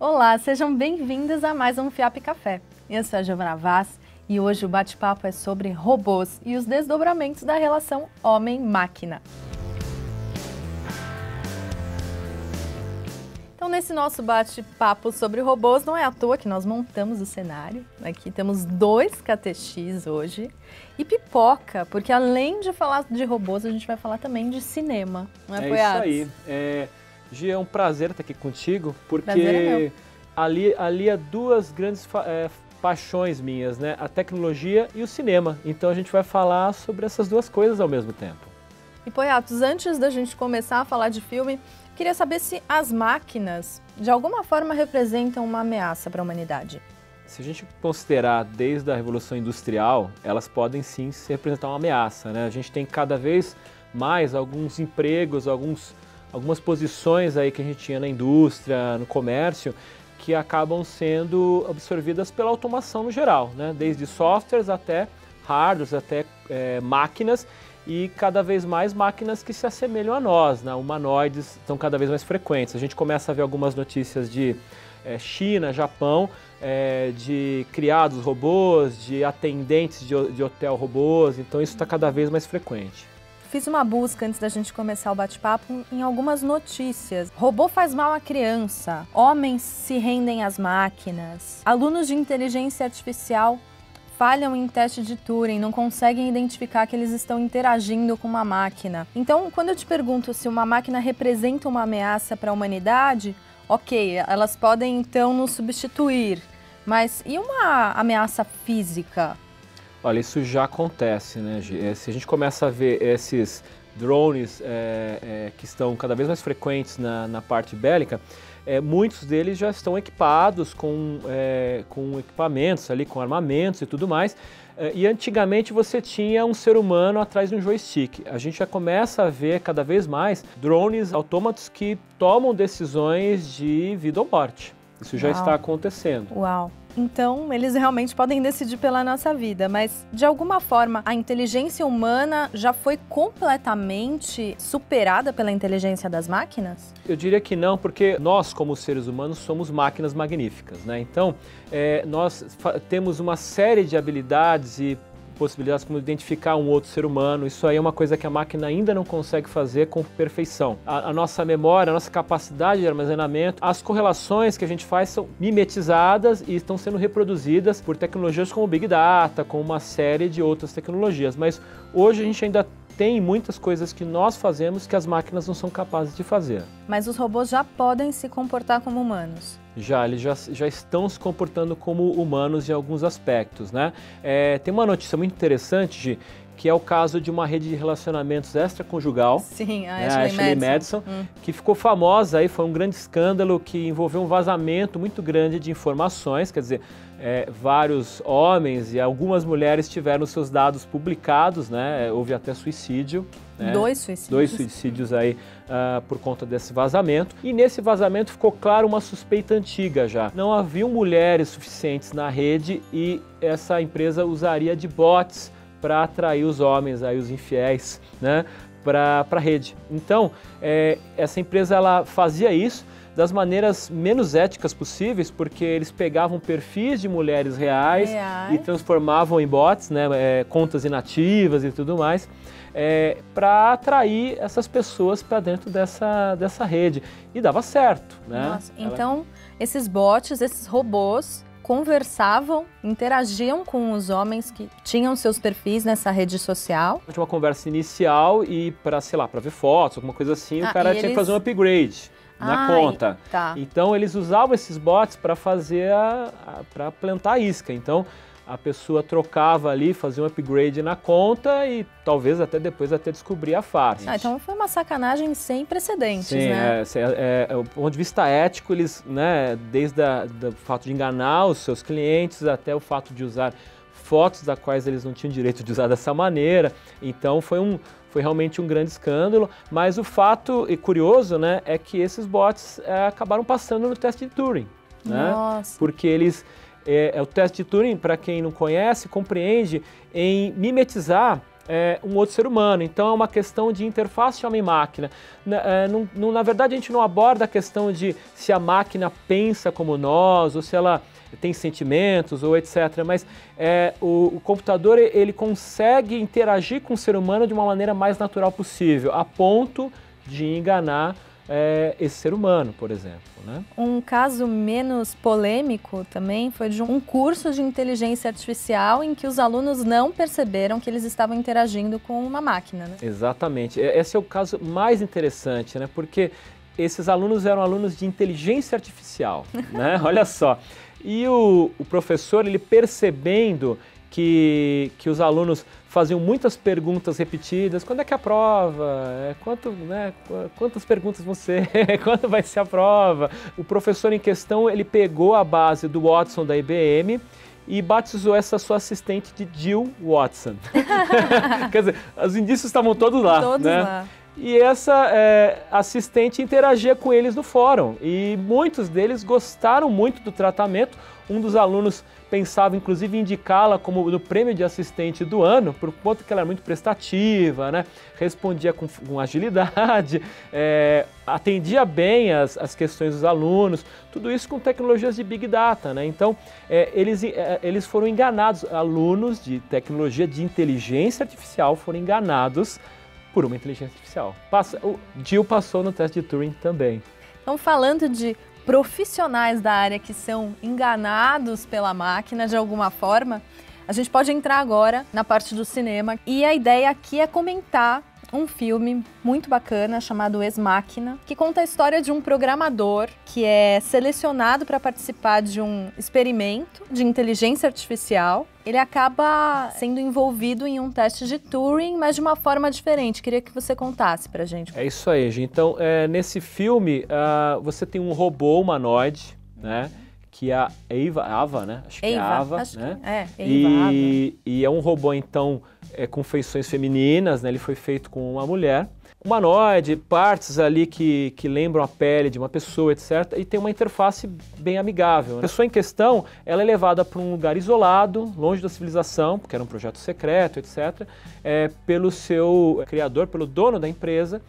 Olá, sejam bem-vindos a mais um FIAP Café. Eu sou a Giovana Vaz e hoje o bate-papo é sobre robôs e os desdobramentos da relação homem-máquina. Então, nesse nosso bate-papo sobre robôs, não é à toa que nós montamos o cenário. Aqui temos 2 KTX hoje e pipoca, porque além de falar de robôs, a gente vai falar também de cinema. Não é, Isso aí. Gi, é um prazer estar aqui contigo, porque É ali há duas grandes paixões minhas, né? A tecnologia e o cinema. Então a gente vai falar sobre essas duas coisas ao mesmo tempo. E Poiatos, antes da gente começar a falar de filme, queria saber se as máquinas, de alguma forma, representam uma ameaça para a humanidade. Se a gente considerar desde a Revolução Industrial, elas podem sim representar uma ameaça, né? A gente tem cada vez mais alguns empregos, algumas posições aí que a gente tinha na indústria, no comércio, que acabam sendo absorvidas pela automação no geral, né? Desde softwares até hardwares, até máquinas, e cada vez mais máquinas que se assemelham a nós, né? Humanoides estão cada vez mais frequentes. A gente começa a ver algumas notícias de China, Japão, de criados robôs, de atendentes de hotel robôs, então isso está cada vez mais frequente. Fiz uma busca antes da gente começar o bate-papo em algumas notícias. Robô faz mal à criança, homens se rendem às máquinas, alunos de inteligência artificial falham em teste de Turing, não conseguem identificar que eles estão interagindo com uma máquina. Então, quando eu te pergunto se uma máquina representa uma ameaça para a humanidade, ok, elas podem então nos substituir, mas e uma ameaça física? Olha, isso já acontece, né, Gi? Se a gente começa a ver esses drones que estão cada vez mais frequentes na parte bélica, muitos deles já estão equipados com equipamentos ali, com armamentos e tudo mais. E antigamente você tinha um ser humano atrás de um joystick. A gente já começa a ver cada vez mais drones autômatos que tomam decisões de vida ou morte. Isso já está acontecendo. Uau! Então, eles realmente podem decidir pela nossa vida, mas de alguma forma a inteligência humana já foi completamente superada pela inteligência das máquinas? Eu diria que não, porque nós, como seres humanos, somos máquinas magníficas, né? Então, nós temos uma série de habilidades e possibilidades como identificar um outro ser humano. Isso aí é uma coisa que a máquina ainda não consegue fazer com perfeição. A nossa memória, a nossa capacidade de armazenamento, as correlações que a gente faz são mimetizadas e estão sendo reproduzidas por tecnologias como o Big Data, com uma série de outras tecnologias. Mas hoje a gente ainda tem muitas coisas que nós fazemos que as máquinas não são capazes de fazer. Mas os robôs já podem se comportar como humanos? Eles já estão se comportando como humanos em alguns aspectos, né? Tem uma notícia muito interessante, Gi, que é o caso de uma rede de relacionamentos extraconjugal. Sim, a Ashley Madison, que ficou famosa aí, foi um grande escândalo que envolveu um vazamento muito grande de informações, quer dizer, vários homens e algumas mulheres tiveram seus dados publicados, né? Houve até suicídio. Né? 2 suicídios. 2 suicídios aí por conta desse vazamento. E nesse vazamento ficou claro uma suspeita antiga já. Não haviam mulheres suficientes na rede e essa empresa usaria de bots para atrair os homens, aí, os infiéis, né, para a rede. Então, essa empresa ela fazia isso das maneiras menos éticas possíveis, porque eles pegavam perfis de mulheres reais e transformavam em bots, né, contas inativas e tudo mais, para atrair essas pessoas para dentro dessa rede. E dava certo. Né? Nossa, então, esses bots, esses robôs conversavam, interagiam com os homens que tinham seus perfis nessa rede social. Tinha uma conversa inicial e para, sei lá, para ver fotos, alguma coisa assim, o cara tinha que fazer um upgrade na conta. Tá. Então eles usavam esses bots para fazer para plantar a isca. Então a pessoa trocava ali, fazia um upgrade na conta e talvez até depois descobrir a farsa. Então foi uma sacanagem sem precedentes, sim, né? Do ponto de vista ético, eles, né, desde o fato de enganar os seus clientes até o fato de usar fotos das quais eles não tinham direito de usar dessa maneira. Então foi realmente um grande escândalo, mas o fato curioso, né, é que esses bots acabaram passando no teste de Turing. Né? Nossa. Porque eles... o teste de Turing, para quem não conhece, compreende em mimetizar um outro ser humano. Então é uma questão de interface homem-máquina. Na verdade, a gente não aborda a questão de se a máquina pensa como nós, ou se ela tem sentimentos, ou etc. Mas o computador ele consegue interagir com o ser humano de uma maneira mais natural possível, a ponto de enganar esse ser humano, por exemplo, né? Um caso menos polêmico também foi de um curso de inteligência artificial em que os alunos não perceberam que eles estavam interagindo com uma máquina, né? Exatamente. Esse é o caso mais interessante, né? Porque esses alunos eram alunos de inteligência artificial, né? Olha só. E o professor, ele percebendo que os alunos faziam muitas perguntas repetidas, quando é que é a prova? Quantas perguntas vão ser? Quando vai ser a prova? O professor em questão, ele pegou a base do Watson da IBM e batizou essa sua assistente de Jill Watson. Quer dizer, os indícios estavam todos lá. Todos né? lá. E essa assistente interagia com eles no fórum e muitos deles gostaram muito do tratamento. Um dos alunos pensava inclusive em indicá-la como no prêmio de assistente do ano, por conta que ela era muito prestativa, né? Respondia com agilidade, atendia bem as questões dos alunos, tudo isso com tecnologias de Big Data, né? Então, eles foram enganados, alunos de tecnologia de inteligência artificial foram enganados por uma inteligência artificial. O Jill passou no teste de Turing também. Então, falando de profissionais da área que são enganados pela máquina de alguma forma, a gente pode entrar agora na parte do cinema. E a ideia aqui é comentar um filme muito bacana chamado Ex Machina, que conta a história de um programador que é selecionado para participar de um experimento de inteligência artificial. Ele acaba sendo envolvido em um teste de Turing, mas de uma forma diferente. Queria que você contasse pra gente. É isso aí, gente. Então, nesse filme, você tem um robô humanoide, né? Que é a Ava, né? Acho que é a Ava, né? E é um robô, então, com feições femininas, né? Ele foi feito com uma mulher. Humanoide, partes ali que lembram a pele de uma pessoa, etc. E tem uma interface bem amigável, né? A pessoa em questão, ela é levada para um lugar isolado, longe da civilização, porque era um projeto secreto, etc. Pelo seu criador, pelo dono da empresa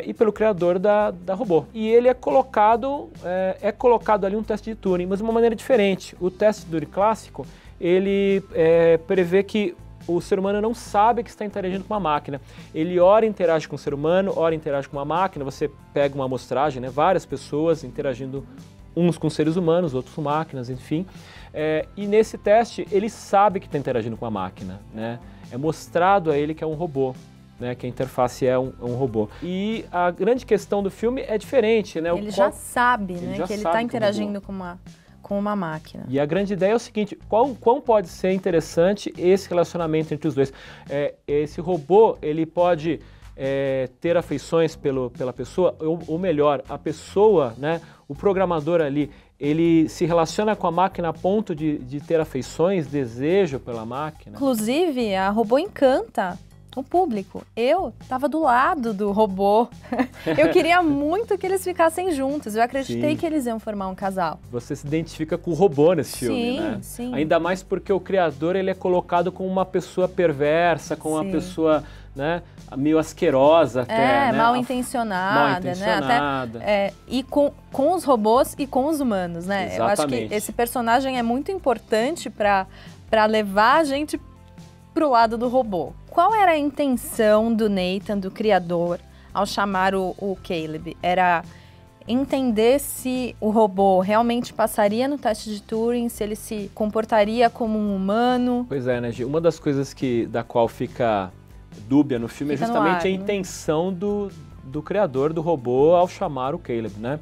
e pelo criador da robô. E ele é colocado ali um teste de Turing, mas de uma maneira diferente. O teste de Turing clássico, ele prevê que o ser humano não sabe que está interagindo com uma máquina. Ele ora interage com o ser humano, ora interage com uma máquina. Você pega uma amostragem, né, várias pessoas interagindo, uns com seres humanos, outros com máquinas, enfim. E nesse teste, ele sabe que está interagindo com a máquina, né? É mostrado a ele que é um robô, né, que a interface é um robô. E a grande questão do filme é diferente, né? Ele já sabe, né, que ele está interagindo com uma máquina. E a grande ideia é o seguinte, quão pode ser interessante esse relacionamento entre os dois? Esse robô, ele pode ter afeições pela pessoa, ou melhor, a pessoa, né, o programador ali, ele se relaciona com a máquina a ponto de ter afeições, desejo pela máquina. Inclusive, a robô encanta o público. Eu estava do lado do robô. Eu queria muito que eles ficassem juntos. Eu acreditei que eles iam formar um casal. Você se identifica com o robô nesse filme, né? Sim. Ainda mais porque o criador, ele é colocado como uma pessoa perversa, como uma pessoa, né, meio asquerosa até, né? Mal intencionada, né? Até, e com os robôs e com os humanos, né? Exatamente. Eu acho que esse personagem é muito importante para levar a gente pro lado do robô. Qual era a intenção do Nathan, do criador, ao chamar o Caleb? Era entender se o robô realmente passaria no teste de Turing, se ele se comportaria como um humano? Pois é, né, Gi? Uma das coisas da qual fica dúbia no filme é justamente a intenção do criador do robô ao chamar o Caleb, né?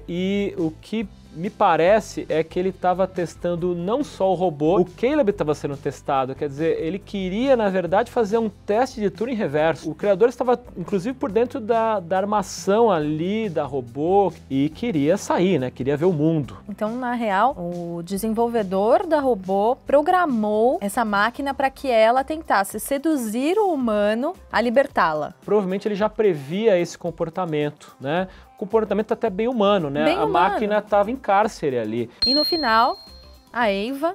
E o que me parece é que ele estava testando não só o robô, o Caleb estava sendo testado, quer dizer, ele queria, na verdade, fazer um teste de Turing reverso. O criador estava, inclusive, por dentro da armação ali, da robô, e queria sair, né? Queria ver o mundo. Então, na real, o desenvolvedor da robô programou essa máquina para que ela tentasse seduzir o humano a libertá-la. Provavelmente ele já previa esse comportamento, né? Comportamento até bem humano, né? A máquina estava em cárcere ali. E no final, a Ava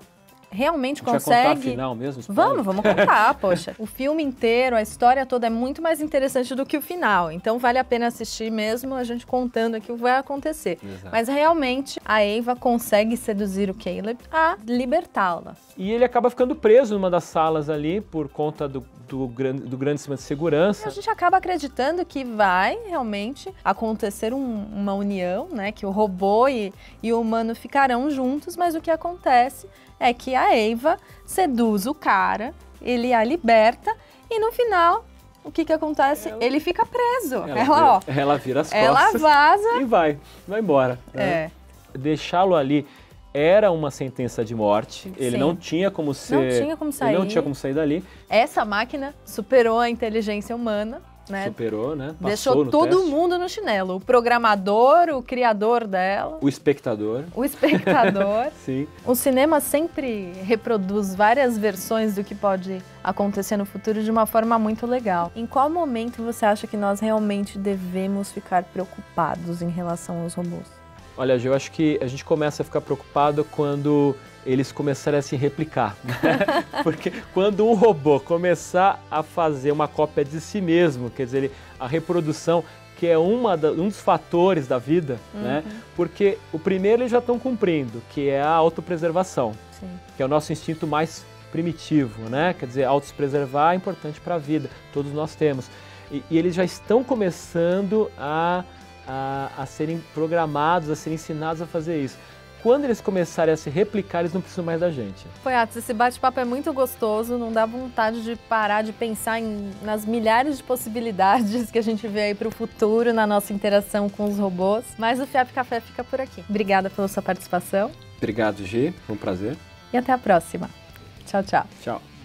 realmente a gente vai contar a consegue... final mesmo? Spoiler? Vamos contar, poxa. O filme inteiro, a história toda é muito mais interessante do que o final. Então vale a pena assistir mesmo a gente contando aqui o que vai acontecer. Exato. Mas realmente a Ava consegue seduzir o Caleb a libertá-la. E ele acaba ficando preso numa das salas ali por conta do grande sistema de segurança. E a gente acaba acreditando que vai realmente acontecer uma união, né? Que o robô e o humano ficarão juntos, mas o que acontece é que a Ava seduz o cara, ele a liberta e no final, o que acontece? Ele fica preso. Ela vira as costas. Ela vaza e vai embora. Né? Deixá-lo ali era uma sentença de morte. Ele não tinha como ser. Não tinha como sair. Ele não tinha como sair dali. Essa máquina superou a inteligência humana. Né? Superou, né? Deixou todo teste. mundo no chinelo. O programador, o criador dela. O espectador. O espectador. Sim. O cinema sempre reproduz várias versões do que pode acontecer no futuro de uma forma muito legal. Em qual momento você acha que nós realmente devemos ficar preocupados em relação aos robôs? Olha, eu acho que a gente começa a ficar preocupado quando eles começarem a se replicar. Né? Porque quando um robô começar a fazer uma cópia de si mesmo, quer dizer, a reprodução, que é um dos fatores da vida, né? Porque o primeiro eles já estão cumprindo, que é a autopreservação, que é o nosso instinto mais primitivo, né? Quer dizer, auto-preservar é importante para a vida, todos nós temos. E eles já estão começando a serem programados, a serem ensinados a fazer isso. Quando eles começarem a se replicar, eles não precisam mais da gente. Atos, esse bate-papo é muito gostoso, não dá vontade de parar de pensar nas milhares de possibilidades que a gente vê aí para o futuro na nossa interação com os robôs. Mas o FIAP Café fica por aqui. Obrigada pela sua participação. Obrigado, Gi. Foi um prazer. E até a próxima. Tchau, tchau. Tchau.